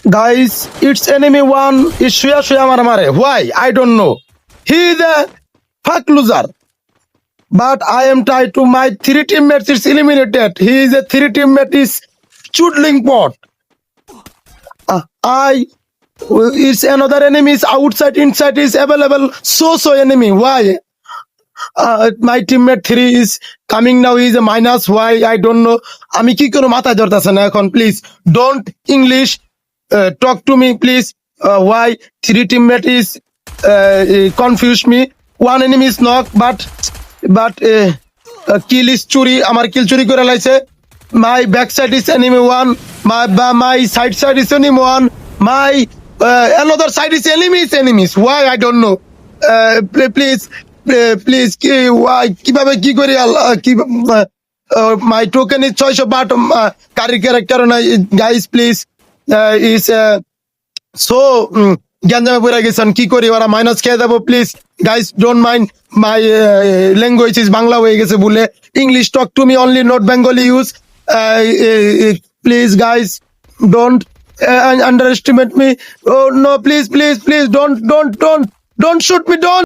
Guys, it's enemy one. It's Shuya Mare. Why? I don't know. He is a fuck loser. But I am tied to my three teammates is eliminated. He is a three teammate is chudling pot. I is another enemy is outside, inside is available. So enemy. Why? My teammate 3 is coming now. He is a minus. Why? I don't know. আমি কি কোনো মাথায় ধরতেছে না এখন please don't English talk to me please. Why 3 teammate is confuse me. One enemy is knock but kill is চুরি আমার kill চুরি করে লাইছে. My backside is enemy 1. My side is enemy 1. My another side is enemies. Why? I don't know. Please why কিভাবে কি করি আল্লাহ কি my token is 600 but কারি ক্যারেক্টার না guys please is so গ্যাঞ্জামে পড়ে গেছেন কি করি ওরা মাইনাস খেয়ে দেবো please guys don't mind my language is Bangla হয়ে গেছে বলে English talk to me only not Bengali use please guys don't underestimate me. Oh no, please don't shoot me, don't.